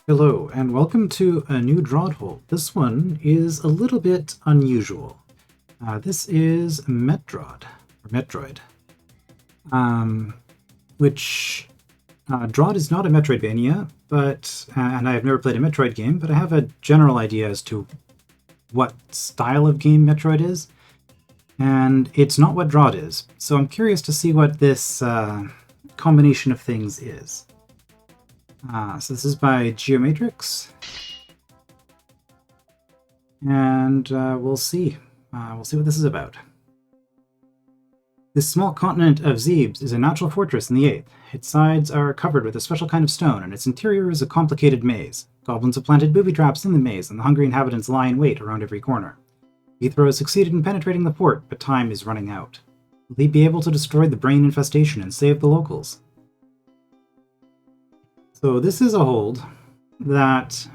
Hello, and welcome to a new DROD hole. This one is a little bit unusual. This is MetDROD, or Metroid, which DROD is not a Metroidvania, but and I have never played a Metroid game, but I have a general idea as to what style of game Metroid is, and it's not what DROD is. So I'm curious to see what this combination of things is. So this is by Geomatrx, and we'll see. We'll see what this is about. This small continent of Zebes is a natural fortress in the 8th. Its sides are covered with a special kind of stone, and its interior is a complicated maze. Goblins have planted booby traps in the maze, and the hungry inhabitants lie in wait around every corner. Jethro has succeeded in penetrating the fort, but time is running out. Will he be able to destroy the brain infestation and save the locals? So this is a hold that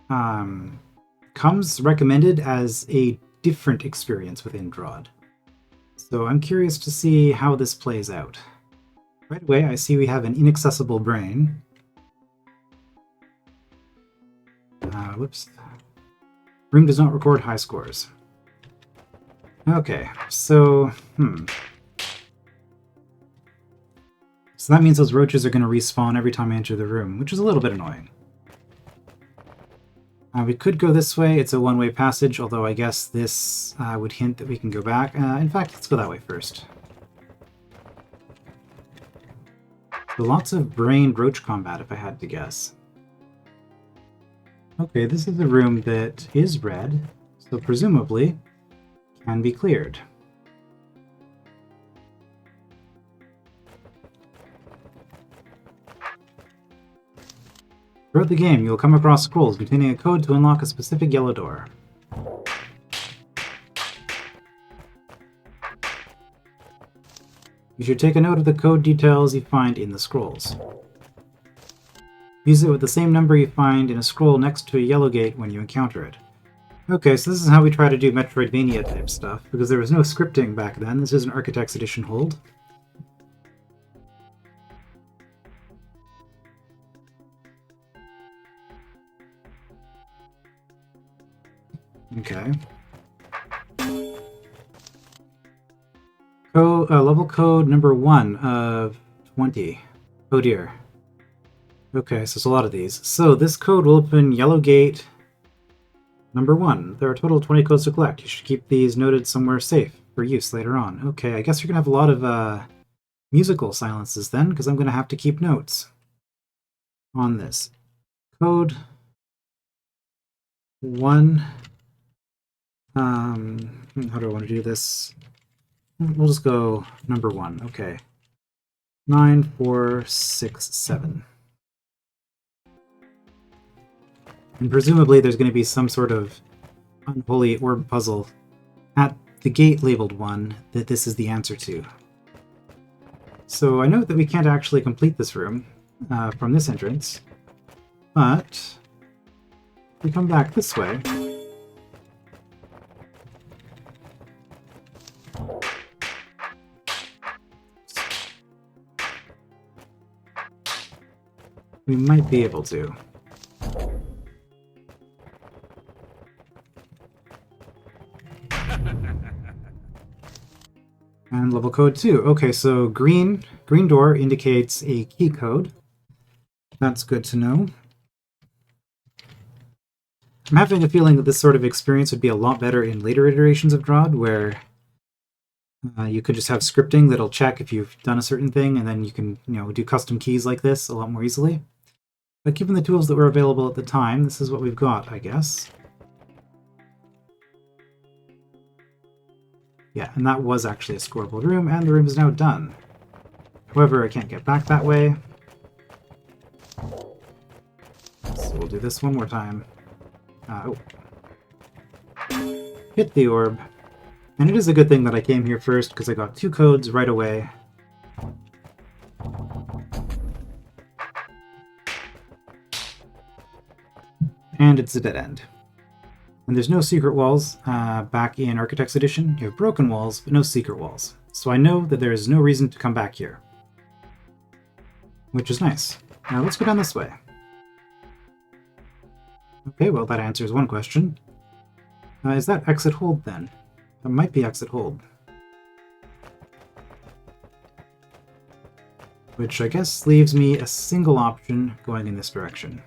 comes recommended as a different experience within DROD. So I'm curious to see how this plays out. Right away, I see we have an inaccessible brain. Whoops. Room does not record high scores. Okay, so, So that means those roaches are going to respawn every time I enter the room, which is a little bit annoying. We could go this way. It's a one-way passage, although I guess this would hint that we can go back. In fact, let's go that way first. So lots of brain roach combat, if I had to guess. Okay, this is a room that is red, so presumably can be cleared. Throughout the game, you will come across scrolls containing a code to unlock a specific yellow door. You should take a note of the code details you find in the scrolls. Use it with the same number you find in a scroll next to a yellow gate when you encounter it. Okay, so this is how we try to do Metroidvania type stuff, because there was no scripting back then. This is an Architect's Edition hold. Okay. Level code number 1 of 20. Oh dear. Okay, so it's a lot of these. So this code will open yellow gate number 1. There are a total of 20 codes to collect. You should keep these noted somewhere safe for use later on. Okay, I guess you're going to have a lot of musical silences then, because I'm going to have to keep notes on this. Code 1... how do I want to do this? We'll just go number 1. Okay. 9467. And presumably there's going to be some sort of unholy orb puzzle at the gate labeled 1 that this is the answer to. So I know that we can't actually complete this room from this entrance, but if we come back this way, we might be able to. And level code 2. Okay, so green door indicates a key code. That's good to know. I'm having a feeling that this sort of experience would be a lot better in later iterations of DROD, where you could just have scripting that'll check if you've done a certain thing, and then you can, do custom keys like this a lot more easily. But given the tools that were available at the time, this is what we've got, I guess. Yeah, and that was actually a scoreable room, and the room is now done. However, I can't get back that way. So we'll do this one more time. Hit the orb. And it is a good thing that I came here first, because I got 2 codes right away. And it's a dead end. And there's no secret walls back in Architect's Edition. You have broken walls, but no secret walls. So I know that there is no reason to come back here. Which is nice. Now let's go down this way. Okay, well that answers one question. Is that exit hold then? That might be exit hold. Which I guess leaves me a single option going in this direction.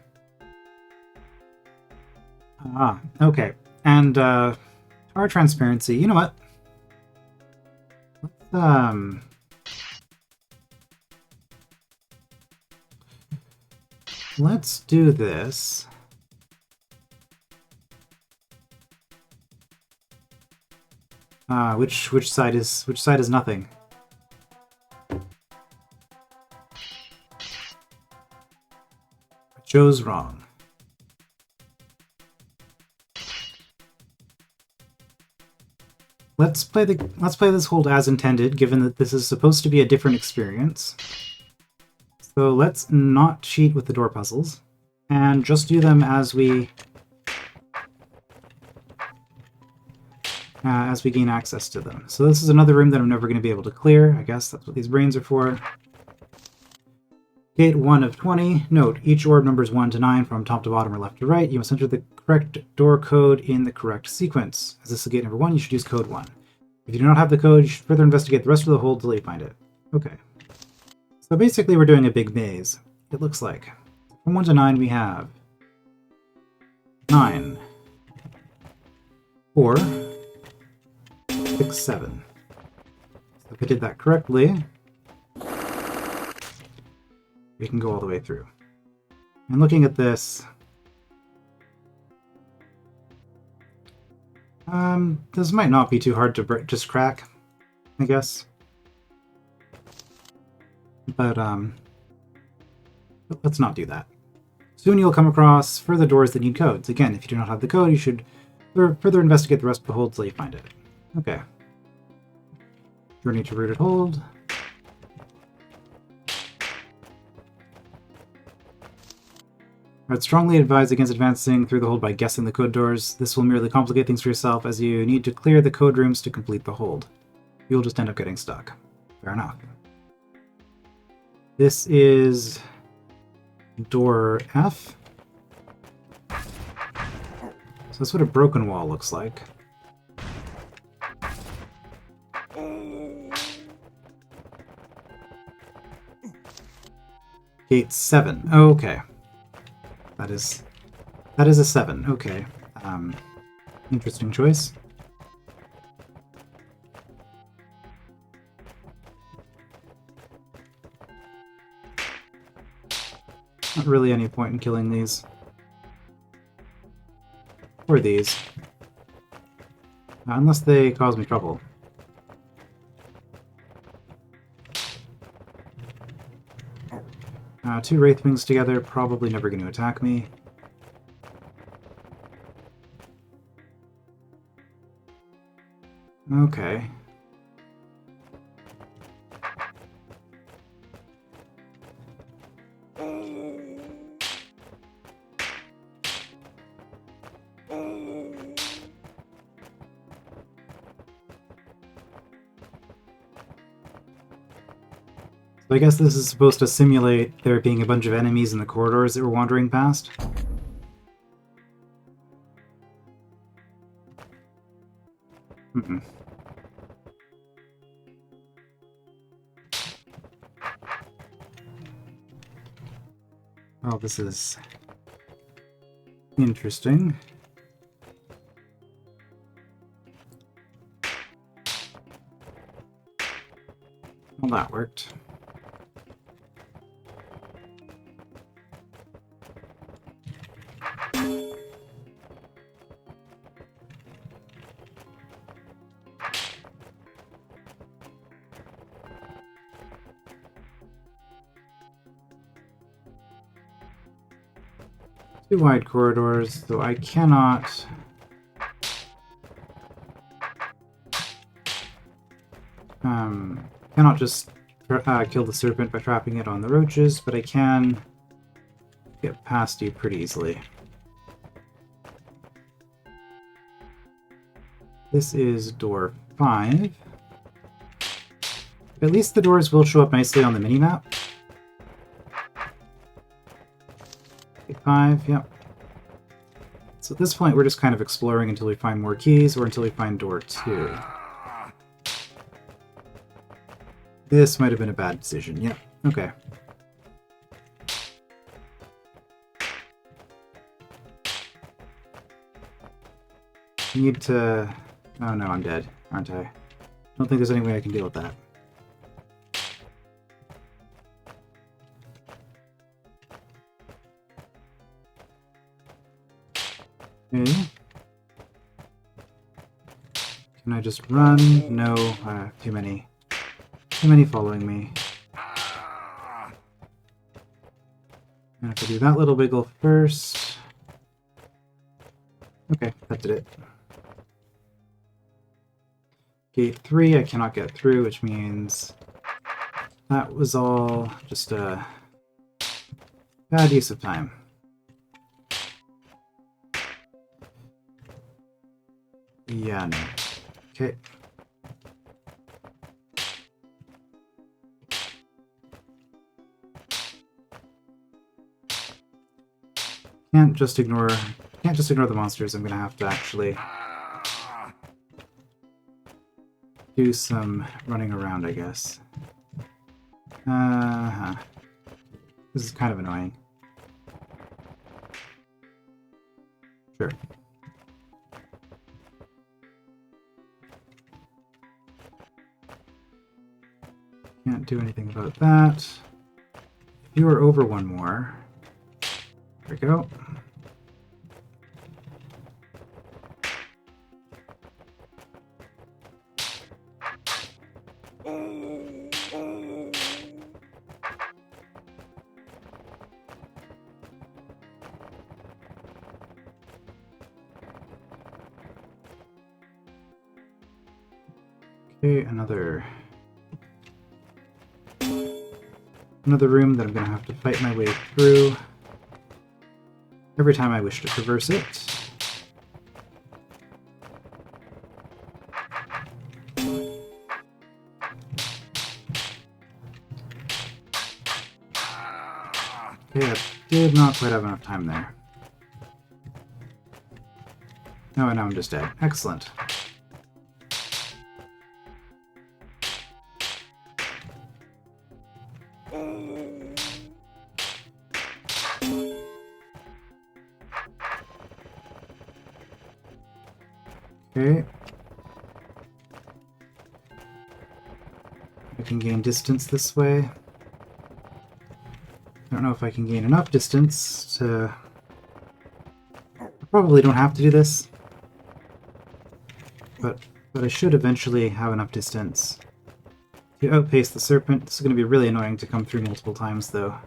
Ah, okay. And our transparency, you know what? Let's do this. Which side is nothing? I chose wrong. Let's play this hold as intended, given that this is supposed to be a different experience. So let's not cheat with the door puzzles, and just do them as we gain access to them. So this is another room that I'm never going to be able to clear. I guess that's what these brains are for. Gate 1 of 20. Note, each orb numbers 1 to 9 from top to bottom or left to right. You must enter the correct door code in the correct sequence. As this is gate number 1, you should use code 1. If you do not have the code, you should further investigate the rest of the hold until you find it. Okay. So basically we're doing a big maze, it looks like. From 1 to 9 we have 9, 4, 6, 7. So if I did that correctly, we can go all the way through. And looking at this, this might not be too hard to just crack, I guess. But let's not do that. Soon you'll come across further doors that need codes. Again, if you do not have the code, you should further investigate the rest of the hold till you find it. Okay. Journey to rooted hold. I'd strongly advise against advancing through the hold by guessing the code doors. This will merely complicate things for yourself, as you need to clear the code rooms to complete the hold. You'll just end up getting stuck. Fair enough. This is door F. So that's what a broken wall looks like. Gate 7. Oh, okay. That is a 7. Okay. Interesting choice. Not really any point in killing these. Or these. Unless they cause me trouble. Two Wraithwings together, probably never going to attack me. Okay. So I guess this is supposed to simulate there being a bunch of enemies in the corridors that we're wandering past. Well, this is interesting. Well, that worked. Two wide corridors, though I cannot just kill the serpent by trapping it on the roaches, but I can get past you pretty easily. This is door 5. At least the doors will show up nicely on the minimap. 5, yep. So at this point, we're just kind of exploring until we find more keys or until we find door 2. This might have been a bad decision. Yep, okay. Need to... Oh no, I'm dead, aren't I? I don't think there's any way I can deal with that. Okay. Can I just run? No, too many. Too many following me. I have to do that little wiggle first. Okay, that did it. Gate 3 I cannot get through, which means that was all just a bad use of time. Yeah, no. Okay. Can't just ignore the monsters. I'm gonna have to actually do some running around, I guess. This is kind of annoying. Sure. Can't do anything about that. If you are over one more. There we go. Okay, another room that I'm going to have to fight my way through every time I wish to traverse it. Okay, I did not quite have enough time there. Oh, and now I'm just dead. Excellent. Okay. I can gain distance this way. I don't know if I can gain enough distance to... I probably don't have to do this. But I should eventually have enough distance to outpace the serpent. This is going to be really annoying to come through multiple times, though.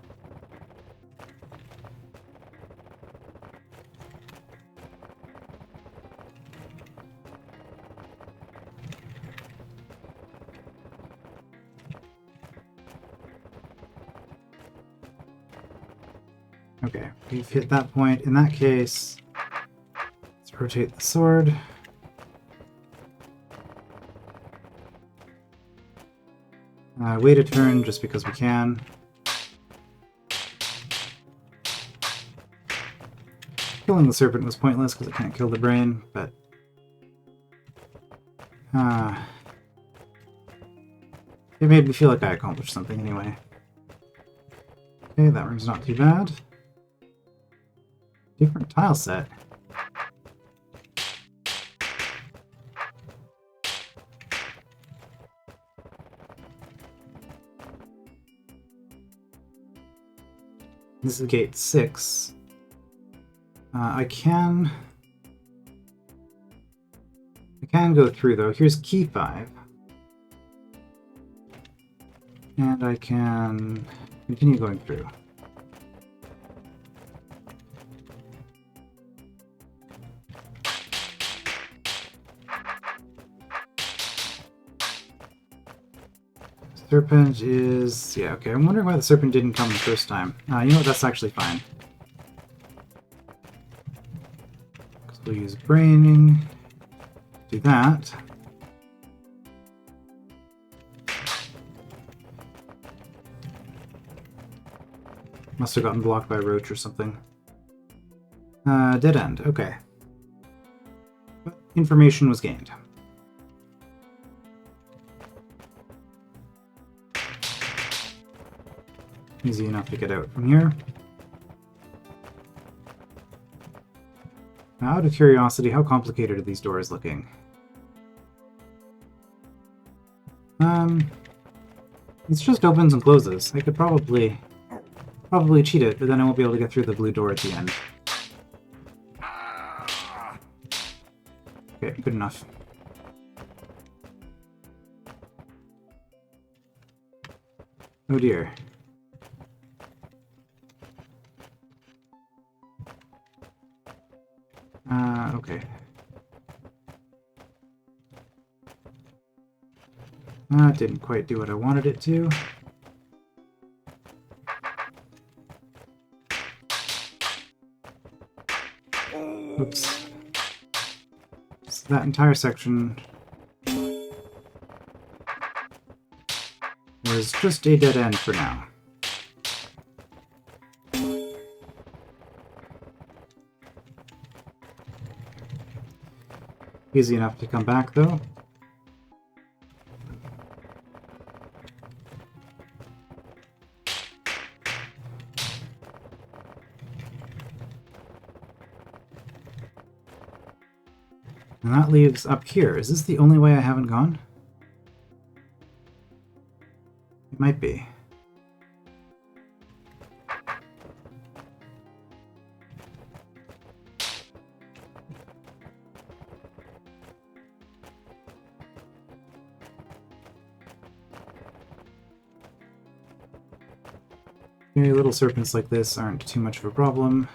Okay, we've hit that point. In that case, let's rotate the sword. Wait a turn just because we can. Killing the serpent was pointless because it can't kill the brain, but... it made me feel like I accomplished something anyway. Okay, that room's not too bad. Different tile set. This is gate 6. I can go through though. Here's key 5. And I can continue going through. Serpent is... yeah, okay. I'm wondering why the serpent didn't come the first time. You know what? That's actually fine. Because we'll use braining. Do that. Must have gotten blocked by a roach or something. Dead end, okay. But information was gained. Easy enough to get out from here. Now, out of curiosity, how complicated are these doors looking? It's just opens and closes. I could probably cheat it, but then I won't be able to get through the blue door at the end. Okay, good enough. Oh dear. Okay. Didn't quite do what I wanted it to. Oops. So that entire section was just a dead end for now. Easy enough to come back, though. And that leaves up here. Is this the only way I haven't gone? It might be. Okay, little serpents like this aren't too much of a problem.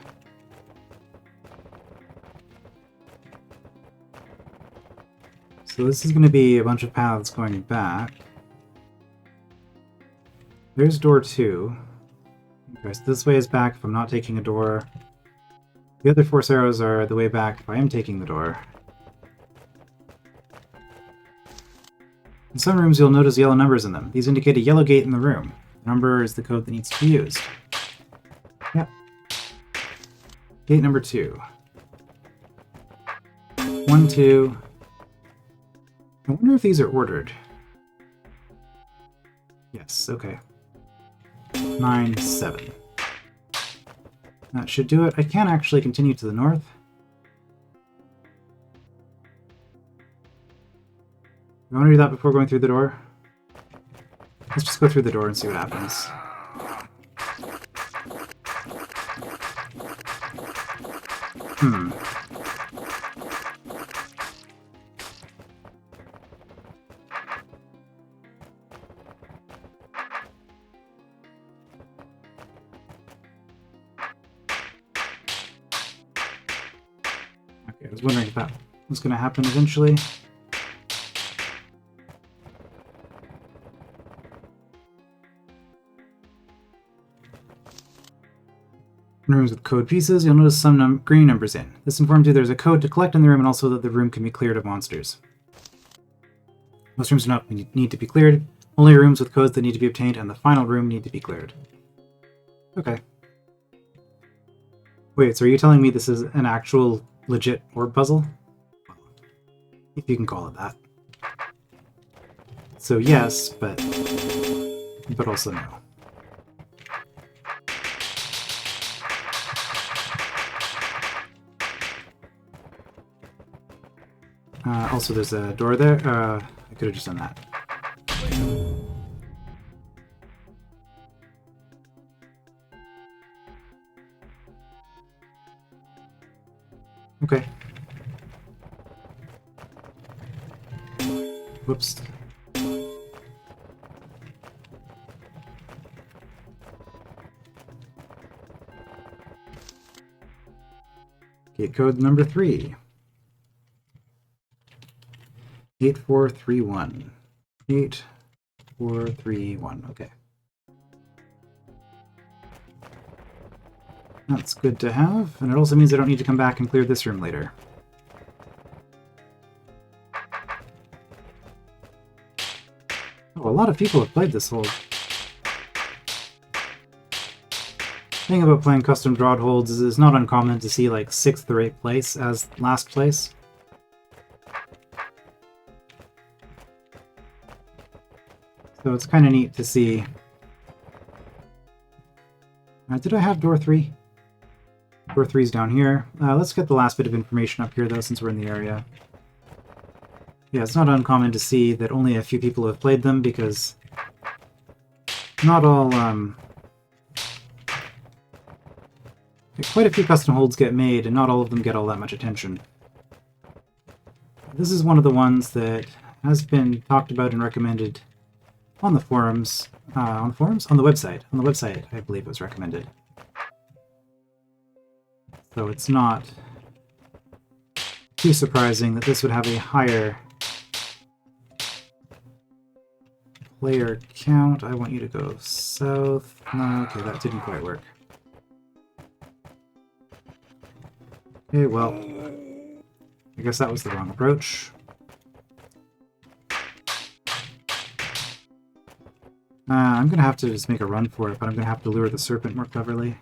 So this is going to be a bunch of paths going back. There's door 2. Okay, so this way is back if I'm not taking a door. The other 4 arrows are the way back if I am taking the door. In some rooms you'll notice yellow numbers in them. These indicate a yellow gate in the room. The number is the code that needs to be used. Yep. Gate number 2. 1, 2... I wonder if these are ordered. Yes, okay. 9, 7. That should do it. I can actually continue to the north. You want to do that before going through the door? Let's just go through the door and see what happens. Okay, I was wondering if that was going to happen eventually. In rooms with code pieces, you'll notice some green numbers in. This informs you there's a code to collect in the room and also that the room can be cleared of monsters. Most rooms do not need to be cleared. Only rooms with codes that need to be obtained and the final room need to be cleared. Okay. Wait, so are you telling me this is an actual legit orb puzzle? If you can call it that. So yes, but also no. Also, there's a door there. I could have just done that. Okay. Whoops. Gate code number 3. 8431. 8431. Okay. That's good to have, and it also means I don't need to come back and clear this room later. Oh, a lot of people have played this whole thing about playing custom DROD holds is it's not uncommon to see like 6th or 8th place as last place. So it's kind of neat to see. Did I have door 3? Door 3's down here. Let's get the last bit of information up here though, since we're in the area. Yeah, it's not uncommon to see that only a few people have played them, because not all, quite a few custom holds get made, and not all of them get all that much attention. This is one of the ones that has been talked about and recommended on the forums. On the forums? On the website. On the website, I believe it was recommended. So it's not too surprising that this would have a higher player count. I want you to go south. No, okay, that didn't quite work. Okay, well, I guess that was the wrong approach. I'm going to have to just make a run for it, but I'm going to have to lure the serpent more cleverly.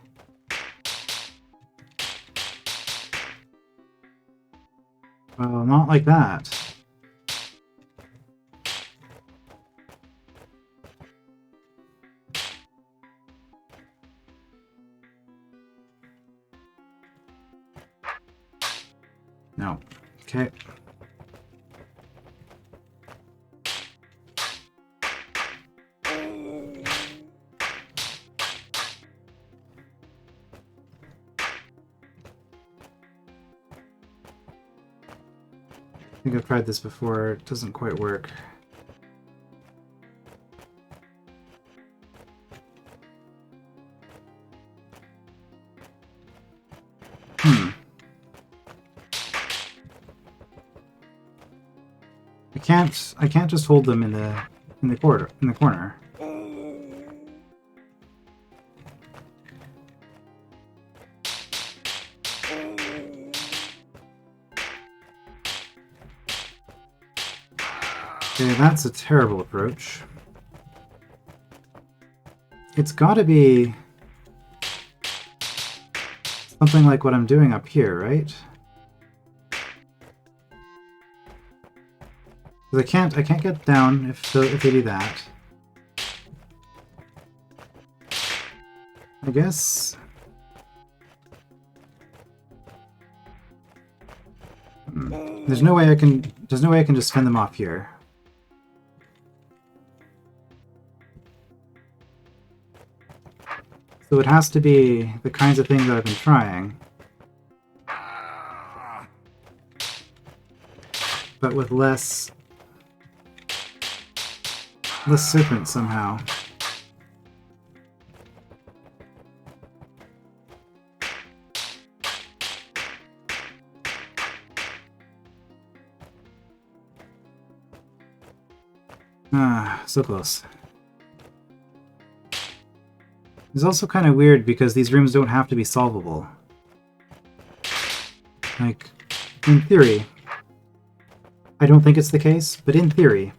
Well, not like that. No. Okay. I think I've tried this before. It doesn't quite work. I can't just hold them in the corner. Okay, that's a terrible approach. It's gotta be something like what I'm doing up here, right? Because I can't get down if they do that. I guess. There's no way I can just fend them off here. So it has to be the kinds of things that I've been trying. But with less serpents somehow. So close. It's also kind of weird because these rooms don't have to be solvable. Like, in theory. I don't think it's the case, but in theory.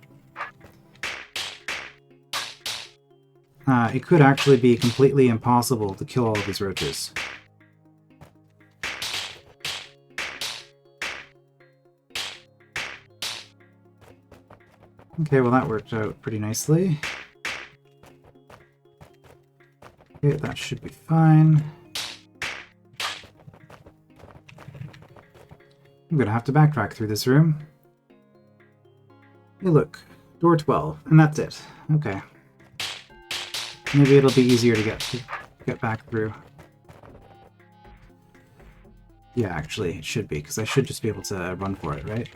It could actually be completely impossible to kill all of these roaches. Okay, well that worked out pretty nicely. Okay, that should be fine. I'm gonna have to backtrack through this room. Hey look, door 12, and that's it. Okay. Maybe it'll be easier to get back through. Yeah, actually, it should be, because I should just be able to run for it, right?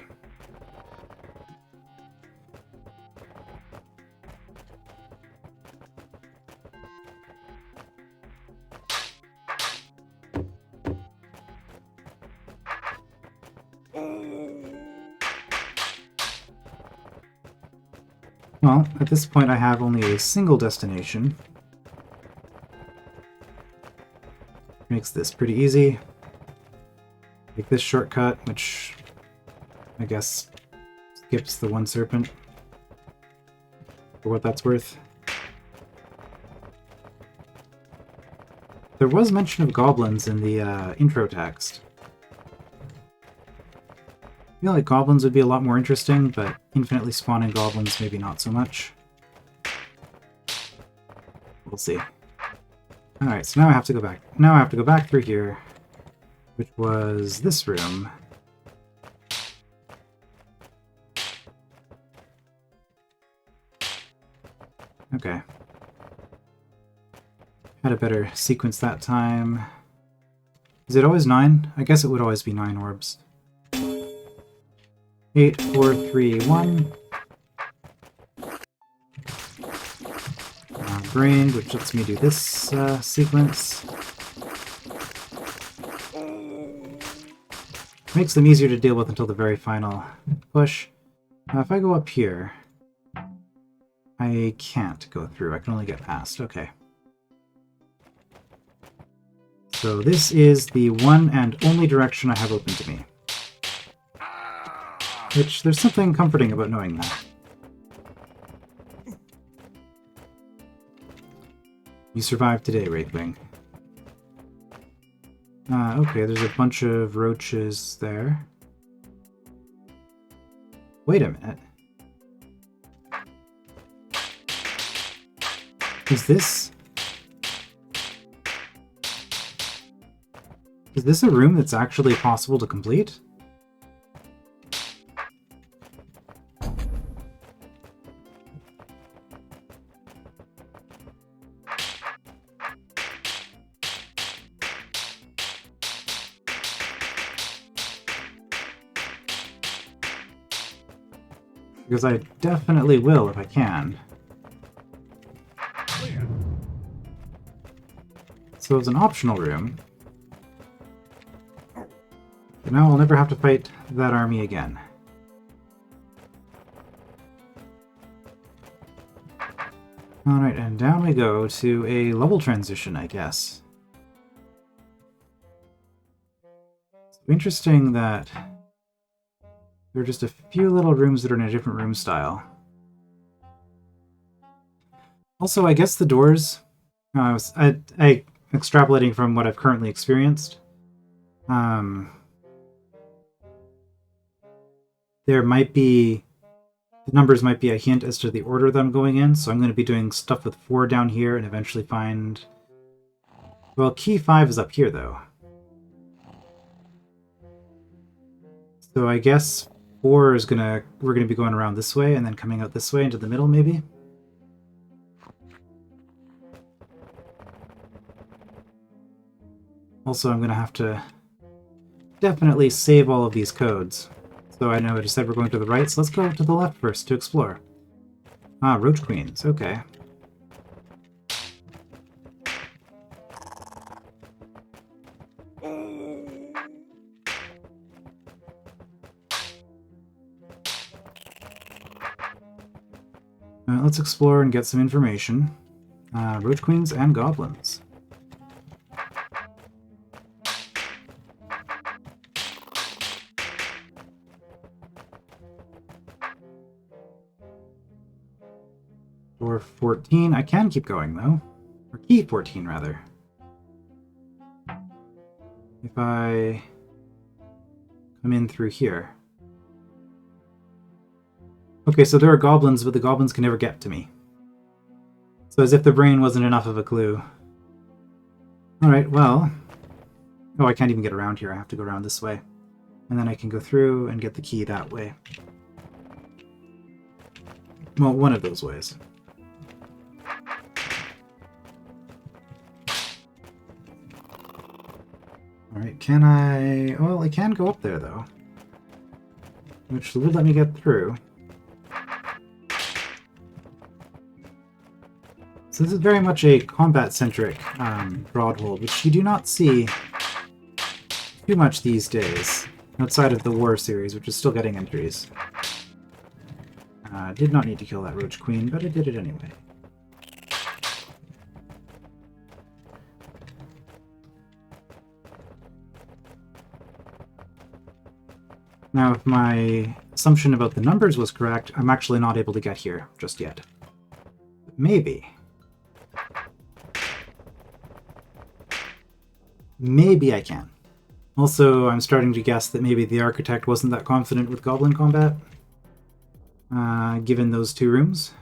Well, at this point I have only a single destination. Makes this pretty easy. Take this shortcut, which I guess skips the one serpent, for what that's worth. there was mention of goblins in the intro text. I feel like goblins would be a lot more interesting, but infinitely spawning goblins maybe not so much. We'll see. Alright, so now I have to go back. Now I have to go back through here, which was this room. Okay. Had a better sequence that time. Is it always 9? I guess it would always be 9 orbs. 8, 4, 3, 1. Brain, which lets me do this sequence. Makes them easier to deal with until the very final push. If I go up here, I can't go through. I can only get past. Okay. So this is the one and only direction I have open to me. Which, there's something comforting about knowing that. You survived today, Wraithwing. Okay, there's a bunch of roaches there. Wait a minute. Is this a room that's actually possible to complete? Because I definitely will if I can. So it's an optional room. But now I'll never have to fight that army again. Alright, and down we go to a level transition, I guess. It's interesting that there are just a few little rooms that are in a different room style. Also, I guess the doors... I extrapolating from what I've currently experienced. There might be... The numbers might be a hint as to the order that I'm going in, so I'm going to be doing stuff with 4 down here and eventually find... Well, key 5 is up here, though. So I guess 4 is we're gonna be going around this way and then coming out this way into the middle, maybe? Also, I'm gonna have to definitely save all of these codes. So I know I just said we're going to the right, so let's go to the left first to explore. Ah, Roach Queens, okay. Let's explore and get some information. Roach Queens and Goblins. Door 14. I can keep going, though. Or key 14, rather. If I come in through here. Okay, so there are goblins, but the goblins can never get to me. So as if the brain wasn't enough of a clue. Alright, well... Oh, I can't even get around here. I have to go around this way. And then I can go through and get the key that way. Well, one of those ways. Alright, can I... Well, I can go up there, though. Which would let me get through. So this is very much a combat-centric DROD hold, which you do not see too much these days, outside of the War series, which is still getting entries. Did not need to kill that Roach Queen, but I did it anyway. Now, if my assumption about the numbers was correct, I'm actually not able to get here just yet. But maybe. maybe I can. Also, I'm starting to guess that maybe the architect wasn't that confident with goblin combat, given those two rooms.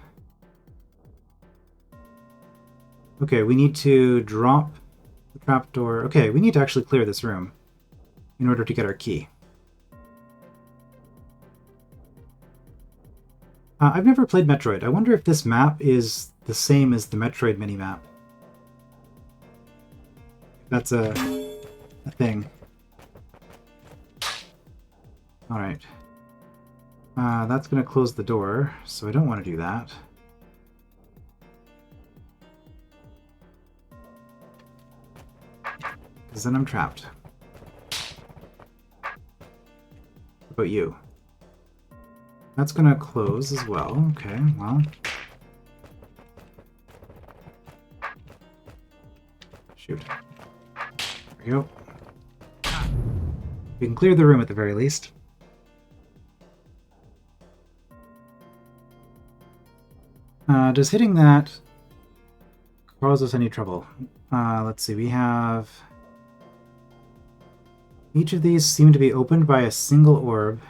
Okay, we need to drop the trapdoor. Okay, we need to actually clear this room in order to get our key. I've never played Metroid. I wonder if this map is the same as the Metroid minimap. That's a thing. Alright. That's going to close the door, so I don't want to do that. Because then I'm trapped. What about you? That's going to close as well. Okay, well. Shoot. There we go. We can clear the room at the very least. Does hitting that cause us any trouble? Let's see, we have... Each of these seem to be opened by a single orb.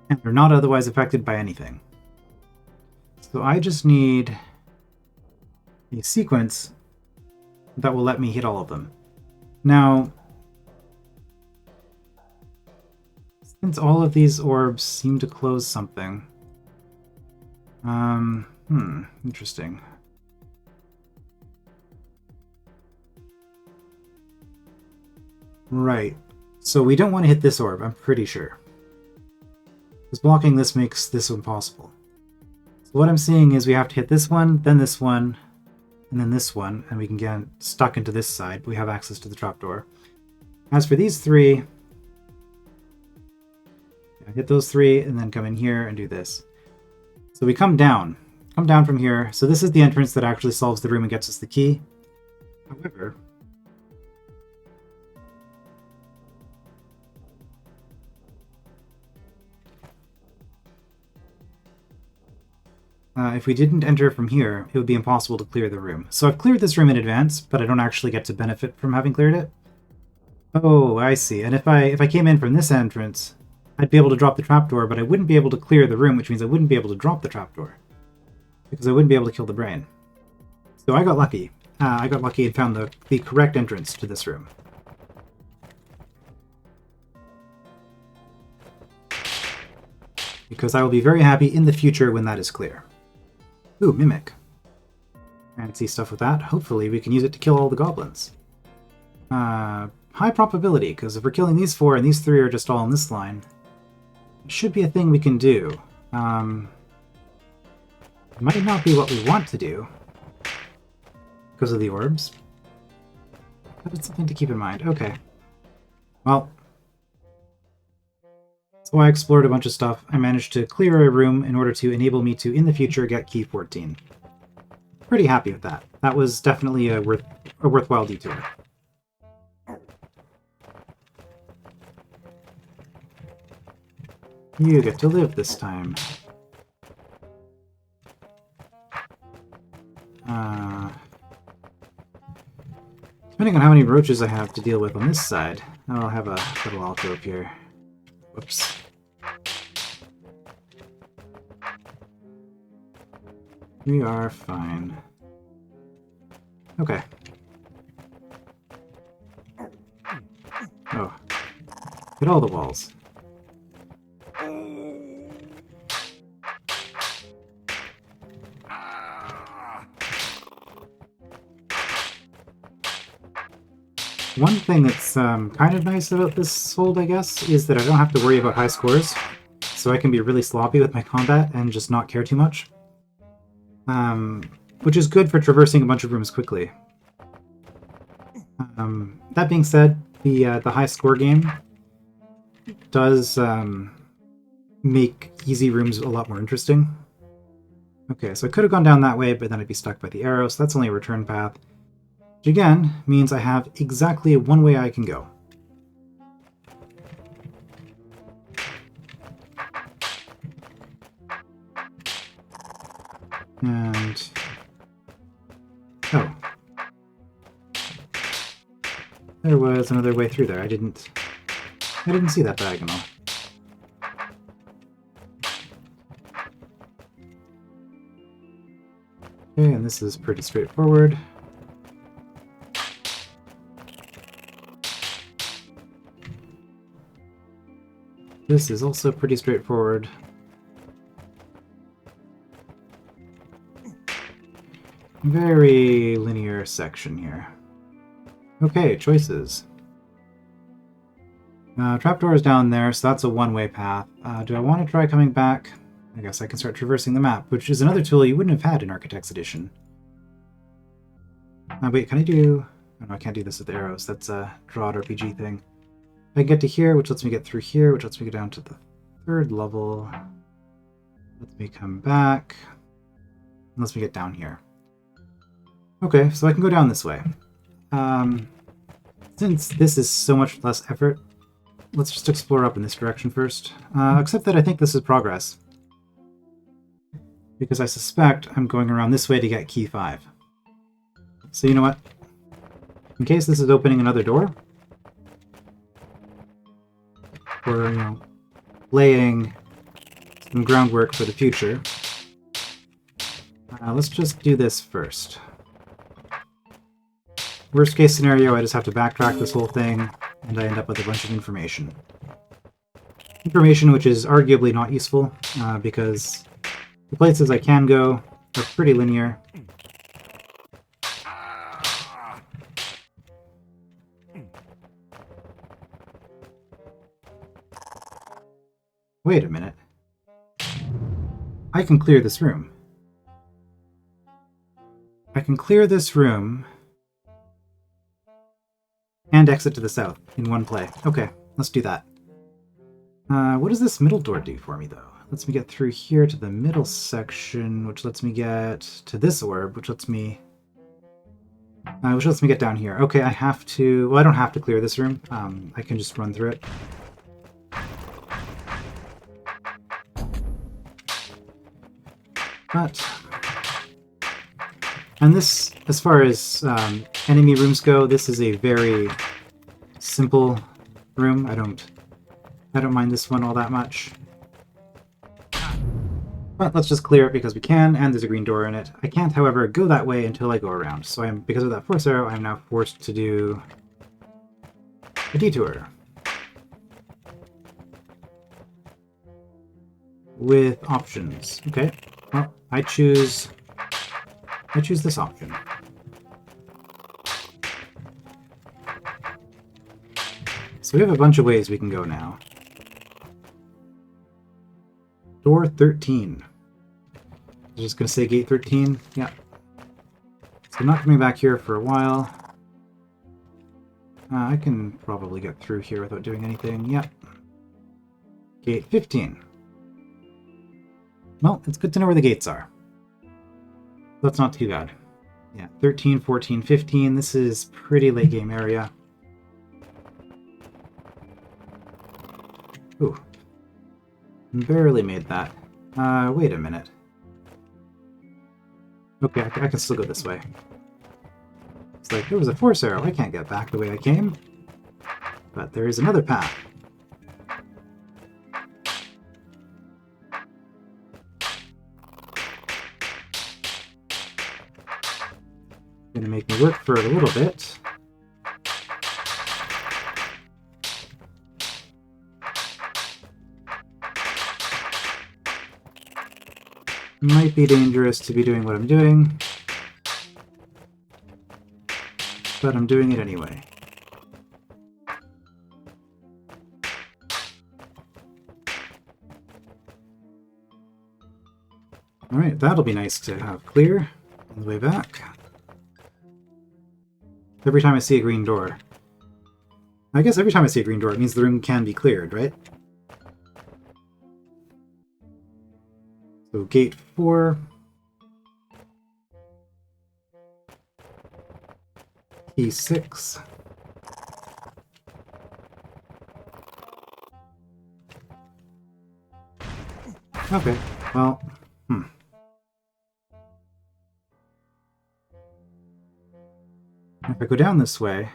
And are not otherwise affected by anything. So I just need a sequence that will let me hit all of them. Now, since all of these orbs seem to close something, interesting. Right, so we don't want to hit this orb, I'm pretty sure. Because blocking this makes this impossible. So what I'm seeing is we have to hit this one, and then this one, and we can get stuck into this side. We have access to the trapdoor. As for these three, hit those three, and then come in here and do this. So we come down from here. So this is the entrance that actually solves the room and gets us the key. However, if we didn't enter from here, it would be impossible to clear the room. So I've cleared this room in advance, but I don't actually get to benefit from having cleared it. Oh, I see. And if I came in from this entrance, I'd be able to drop the trapdoor, but I wouldn't be able to clear the room, which means I wouldn't be able to drop the trapdoor. Because I wouldn't be able to kill the brain. So I got lucky. I got lucky and found the correct entrance to this room. Because I will be very happy in the future when that is clear. Ooh, Mimic. Fancy stuff with that. Hopefully we can use it to kill all the goblins. High probability, because if we're killing these four and these three are just all in this line, it should be a thing we can do. It might not be what we want to do, because of the orbs. But it's something to keep in mind. Okay. Well, so I explored a bunch of stuff. I managed to clear a room in order to enable me to, in the future, get key 14. Pretty happy with that. That was definitely a worthwhile detour. You get to live this time. Depending on how many roaches I have to deal with on this side, I'll have a little alcove here. Whoops. We are fine. Okay. Oh. Hit all the walls. One thing that's kind of nice about this hold, I guess, is that I don't have to worry about high scores, so I can be really sloppy with my combat and just not care too much. Which is good for traversing a bunch of rooms quickly. That being said, the high score game does make easy rooms a lot more interesting. Okay, so I could have gone down that way, but then I'd be stuck by the arrow, so that's only a return path. Which again means I have exactly one way I can go. And... oh, There was another way through there. I didn't see that diagonal. Okay, and this is pretty straightforward. This is also pretty straightforward. Very linear section here. Okay, choices. Trapdoor is down there, so that's a one-way path. Do I want to try coming back? I guess I can start traversing the map, which is another tool you wouldn't have had in Architect's Edition. Wait, can I do... Oh, no, I can't do this with the arrows. That's a DROD RPG thing. I can get to here, which lets me get through here, which lets me get down to the 3rd level. Lets me come back. And lets me get down here. Okay, so I can go down this way. Since this is so much less effort, let's just explore up in this direction first. Except that I think this is progress. Because I suspect I'm going around this way to get key 5. So you know what? In case this is opening another door, or, you know, laying some groundwork for the future, let's just do this first. Worst case scenario, I just have to backtrack this whole thing, and I end up with a bunch of information. Information which is arguably not useful, because the places I can go are pretty linear. Wait a minute. I can clear this room. I can clear this room and exit to the south in one play. Okay, let's do that. What does this middle door do for me, though? Lets me get through here to the middle section, which lets me get to this orb, which lets me get down here. Okay, I have to... Well, I don't have to clear this room. I can just run through it. But... And this, as far as enemy rooms go, this is a very simple room. I don't mind this one all that much. But let's just clear it because we can, and there's a green door in it. I can't, however, go that way until I go around. So because of that force arrow, I'm now forced to do a detour. With options. Okay, well, I choose this option. So we have a bunch of ways we can go now. Door 13. I'm just going to say gate 13. Yeah. So I'm not coming back here for a while. I can probably get through here without doing anything. Yep. Gate 15. Well, it's good to know where the gates are. That's not too bad. Yeah, 13, 14, 15. This is pretty late game area. Ooh. Barely made that. Wait a minute. Okay, I can still go this way. It's like, there was a force arrow. I can't get back the way I came. But there is another path. Gonna make me work for it a little bit. Might be dangerous to be doing what I'm doing, but I'm doing it anyway. Alright, that'll be nice to have clear on the way back. Every time I see a green door. I guess every time I see a green door, it means the room can be cleared, right? So gate 4. Key 6. Okay, well, If I go down this way,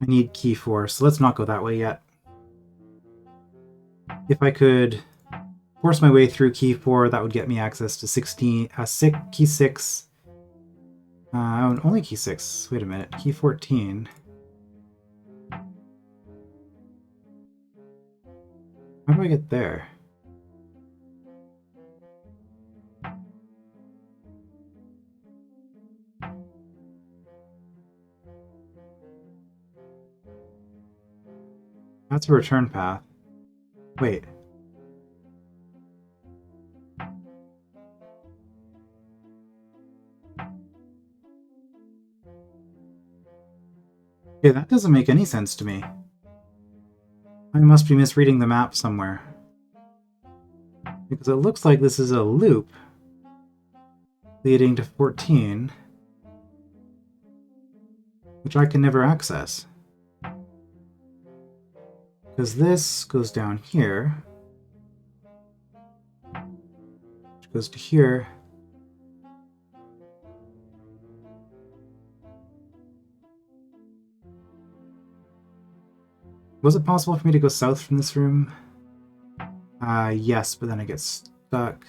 I need key 4, so let's not go that way yet. If I could force my way through key 4, that would get me access to key 6. Only key 6. Wait a minute. Key 14. How do I get there? That's a return path. Wait. Okay, that doesn't make any sense to me. I must be misreading the map somewhere. Because it looks like this is a loop leading to 14, which I can never access. Because this goes down here, which goes to here. Was it possible for me to go south from this room? Yes, but then I get stuck.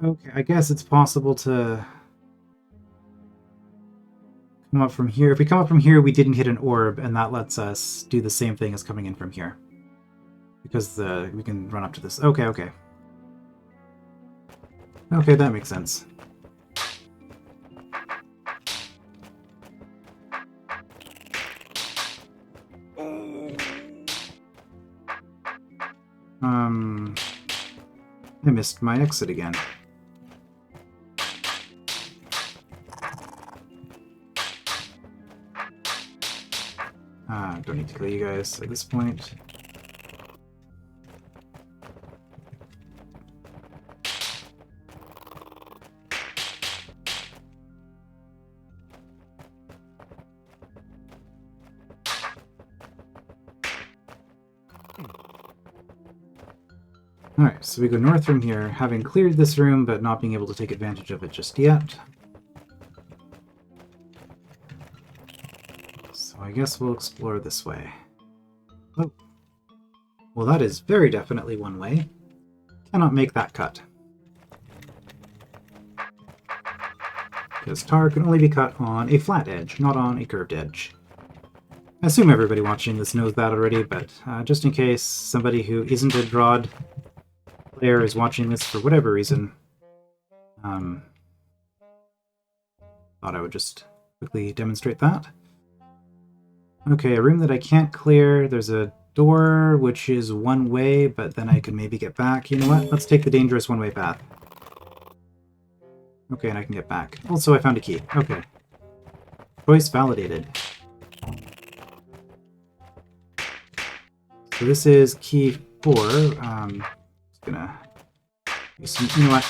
Okay, I guess it's possible to come up from here. If we come up from here, we didn't hit an orb, and that lets us do the same thing as coming in from here. Because we can run up to this. Okay, okay. Okay, that makes sense. I missed my exit again. Don't need to kill you guys at this point. Alright, so we go north from here, having cleared this room, but not being able to take advantage of it just yet. So I guess we'll explore this way. Oh. Well, that is very definitely one way. Cannot make that cut. Because tar can only be cut on a flat edge, not on a curved edge. I assume everybody watching this knows that already, but just in case somebody who isn't a DROD player is watching this for whatever reason, thought I would just quickly demonstrate that. Okay, a room that I can't clear. There's a door which is one way, but then I can maybe get back. You know what? Let's take the dangerous one-way path. Okay, and I can get back. Also, I found a key. Okay. Choice validated. So this is key 4. Gonna use some, you know what?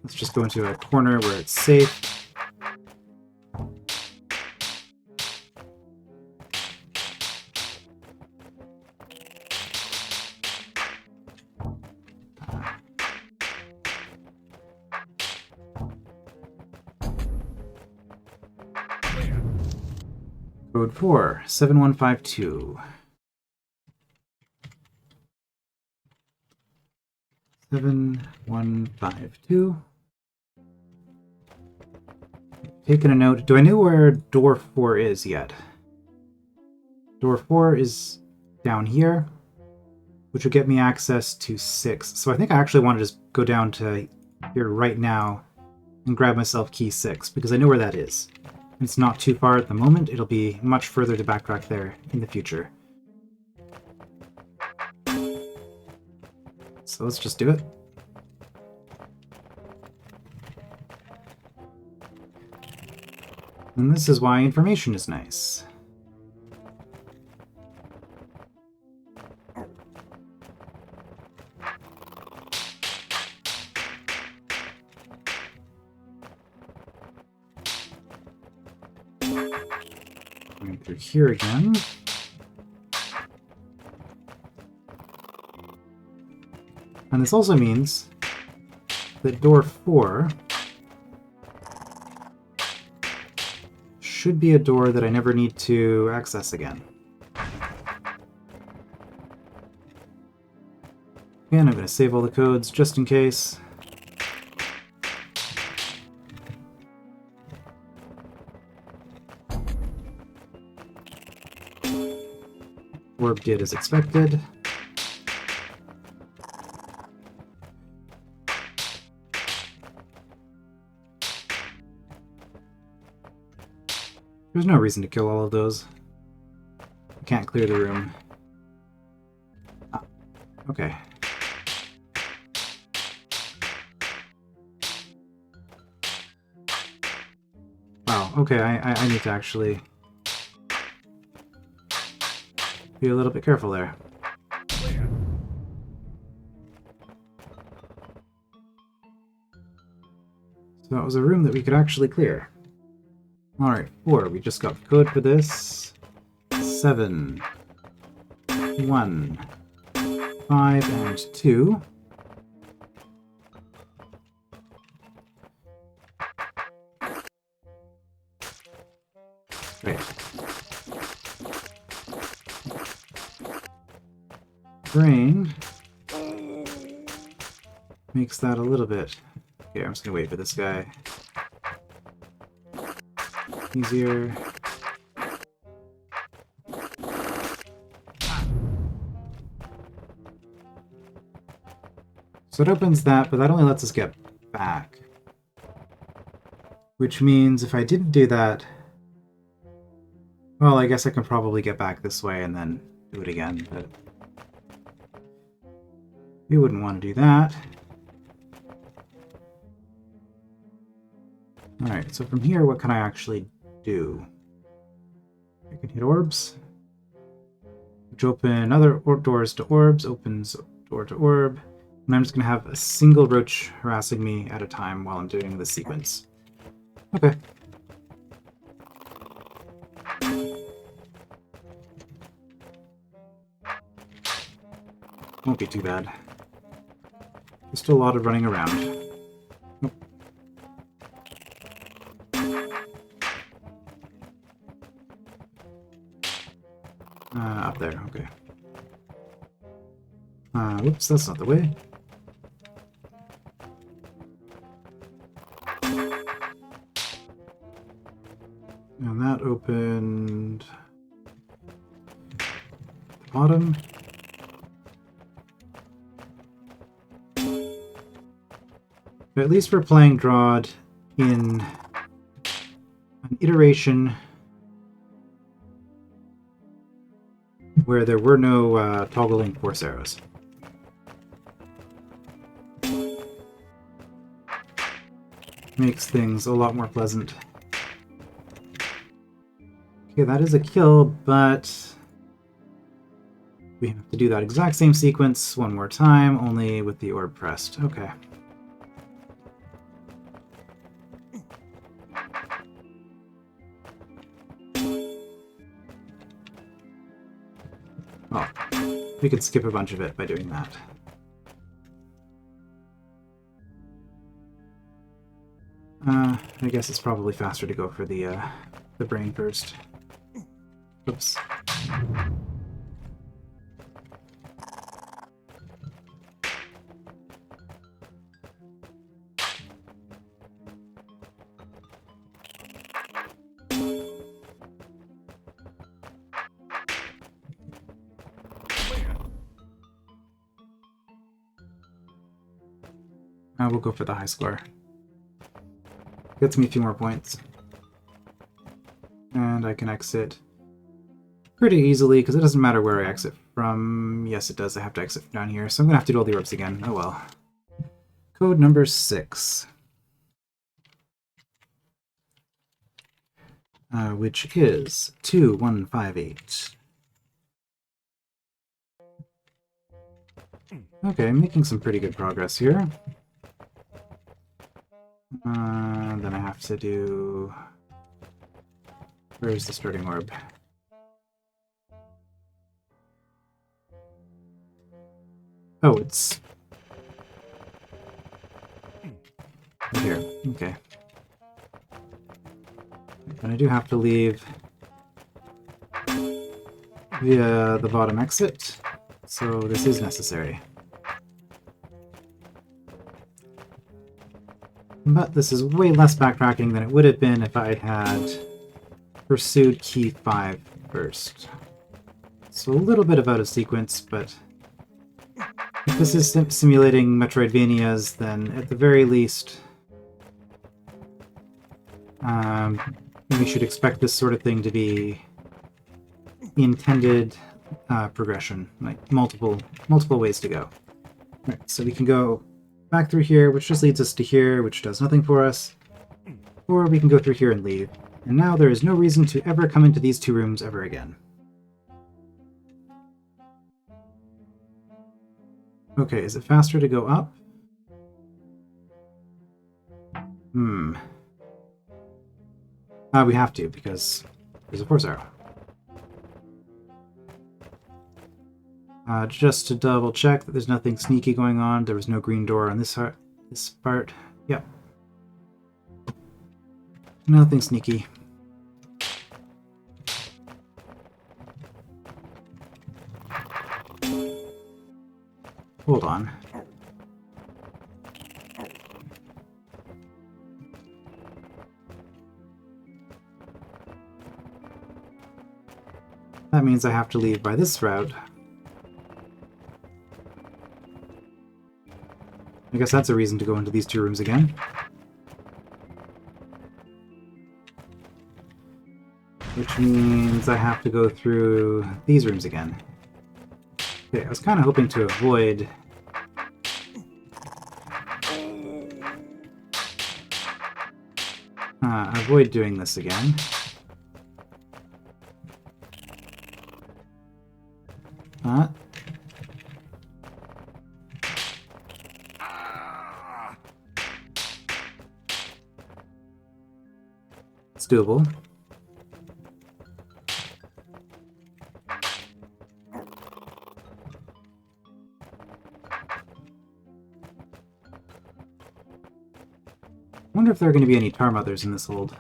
Let's just go into a corner where it's safe. Code 4, 7152. 7152. Taking a note. Do I know where door 4 is yet? Door 4 is down here, which would get me access to 6. So I think I actually want to just go down to here right now and grab myself key 6, because I know where that is. It's not too far at the moment. It'll be much further to backtrack there in the future. So let's just do it. And this is why information is nice. Going through here again. And this also means that door 4 should be a door that I never need to access again. And I'm going to save all the codes just in case. Orb did as expected. There's no reason to kill all of those. I can't clear the room. Ah, okay. Wow, okay, I need to actually be a little bit careful there. So that was a room that we could actually clear. Alright, 4. We just got the code for this. 7, 1, 5, and 2. Right. Brain makes that a little bit... Okay, I'm just gonna wait for this guy. Easier. So it opens that, but that only lets us get back. Which means if I didn't do that... Well, I guess I can probably get back this way and then do it again, but... We wouldn't want to do that. Alright, so from here, what can I actually do? I can hit orbs, which open other doors to orbs, opens door to orb, and I'm just going to have a single roach harassing me at a time while I'm doing this sequence. Okay. Won't be too bad. There's still a lot of running around. Up there, okay. Whoops, that's not the way. And that opened... the bottom. But at least we're playing DROD in an iteration where there were no toggling force arrows. Makes things a lot more pleasant. Okay, that is a kill, but we have to do that exact same sequence one more time, only with the orb pressed. Okay. Well, we could skip a bunch of it by doing that. I guess it's probably faster to go for the brain first. Oops. We'll go for the high score. Gets me a few more points. And I can exit pretty easily, because it doesn't matter where I exit from. Yes, it does. I have to exit from down here, so I'm going to have to do all the orbs again. Oh well. Code number 6. Which is 2158. Okay, making some pretty good progress here. Then I have to do... Where's the starting orb? Oh, it's... right here. Okay. And I do have to leave via the bottom exit, so this is necessary. But this is way less backtracking than it would have been if I had pursued key 5 first. So a little bit of out of sequence, but if this is simulating Metroidvanias, then at the very least we should expect this sort of thing to be intended progression, like multiple ways to go. Right, so we can go back through here, which just leads us to here, which does nothing for us, or we can go through here and leave. And now there is no reason to ever come into these 2 rooms ever again. Okay, is it faster to go up? We have to, because there's a force arrow. Just to double check that there's nothing sneaky going on, there was no green door on this part. Yep. Nothing sneaky. Hold on. That means I have to leave by this route. I guess that's a reason to go into these 2 rooms again. Which means I have to go through these rooms again. Okay, I was kind of hoping to avoid doing this again. It's doable. I wonder if there are going to be any tar mothers in this hold.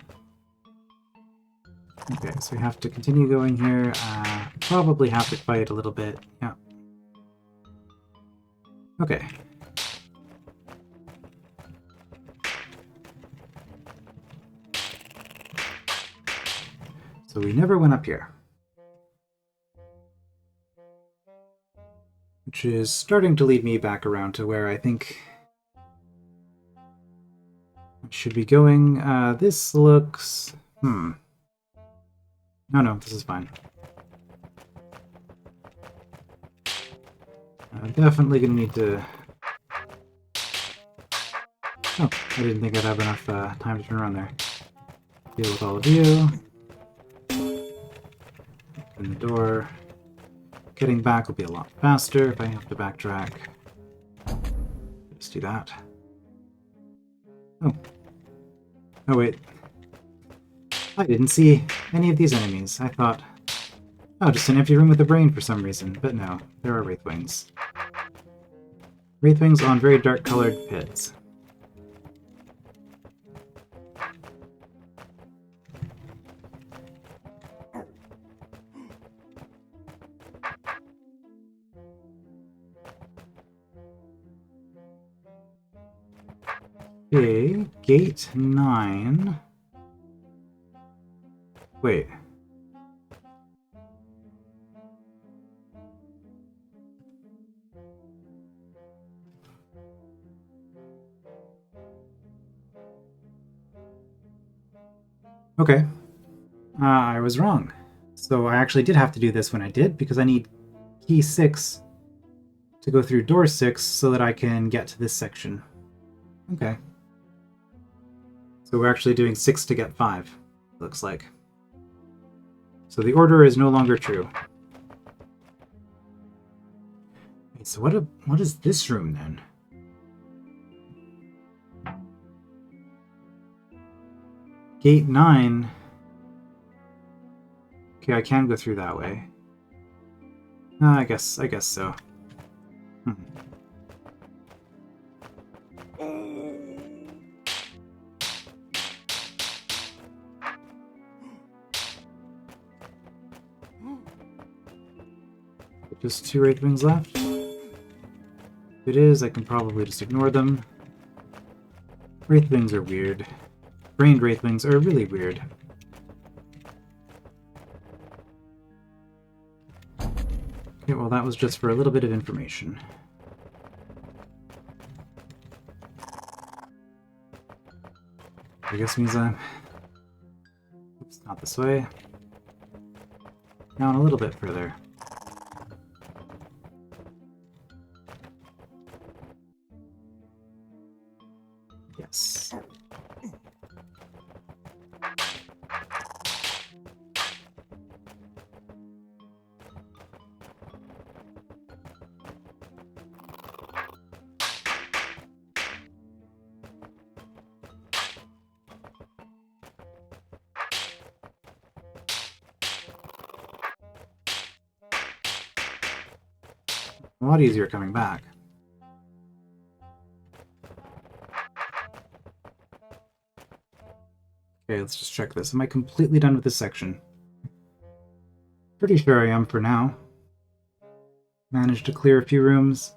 Okay, so we have to continue going here. Probably have to fight a little bit. Yeah. Okay. So we never went up here. Which is starting to lead me back around to where I think I should be going. This looks... No, this is fine. I'm definitely going to need to... Oh, I didn't think I'd have enough time to turn around there. Deal with all of you. Open the door. Getting back will be a lot faster if I have to backtrack. Just do that. Oh. Oh, wait. I didn't see any of these enemies. I thought... Oh, just an empty room with a brain for some reason. But no, there are Wraithwings. Wraithwings on very dark-colored pits. Okay, gate 9. Wait. Okay. I was wrong. So I actually did have to do this when I did, because I need key 6 to go through door 6 so that I can get to this section. Okay. So we're actually doing 6 to get 5, looks like. So the order is no longer true. Wait, so what is this room then? Gate 9. Okay, I can go through that way. I guess so. Just 2 Wraithwings left. If it is, I can probably just ignore them. Wraithwings are weird. Brained Wraithwings are really weird. Okay, well that was just for a little bit of information. I guess means I'm... Oops, not this way. Down a little bit further. Yes. A lot easier coming back. Okay, let's just check this. Am I completely done with this section? Pretty sure I am for now. Managed to clear a few rooms.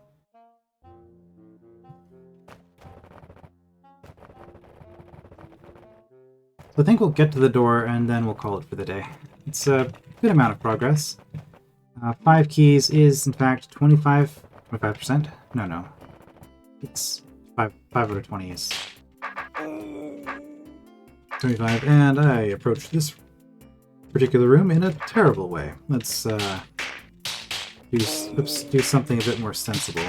So I think we'll get to the door and then we'll call it for the day. It's a good amount of progress. 5 keys is in fact 25%. No. It's 5 out of 20 is 25, and I approached this particular room in a terrible way. Let's do something a bit more sensible.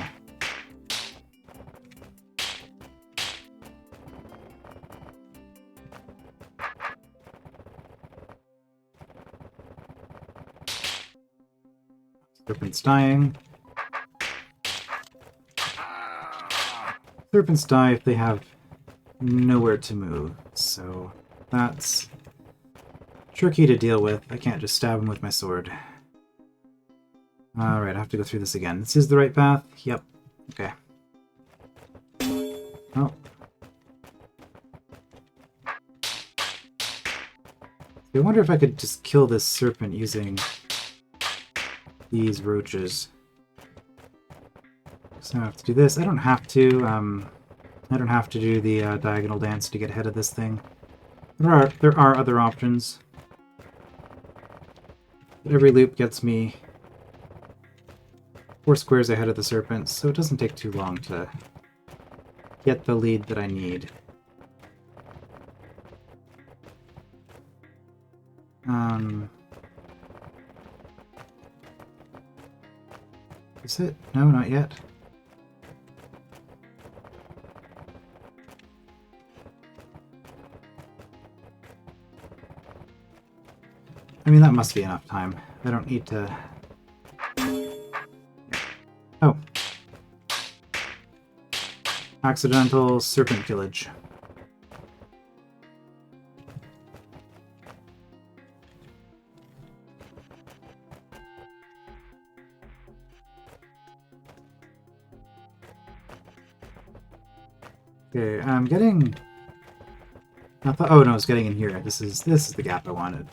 Serpents dying. Serpents die if they have nowhere to move, so that's tricky to deal with. I can't just stab him with my sword. Alright, I have to go through this again. This is the right path? Yep. Okay. Oh. I wonder if I could just kill this serpent using these roaches. So I have to do this. I don't have to. I don't have to do the diagonal dance to get ahead of this thing. There are other options. But every loop gets me 4 squares ahead of the serpent, so it doesn't take too long to get the lead that I need. Is it? No, not yet. I mean, that must be enough time. I don't need to... Oh. Accidental serpent killage. Okay, I'm getting... Oh no, I was getting in here. This is the gap I wanted.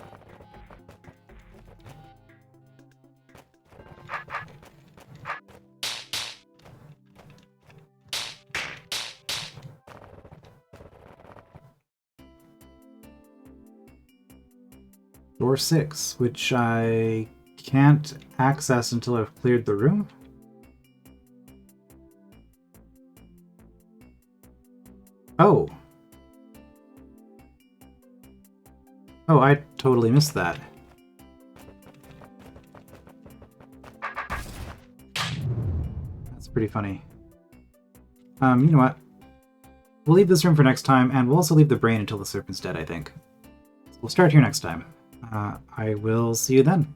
Door 6, which I can't access until I've cleared the room. Oh. Oh, I totally missed that. That's pretty funny. You know what? We'll leave this room for next time, and we'll also leave the brain until the serpent's dead, I think. So we'll start here next time. I will see you then.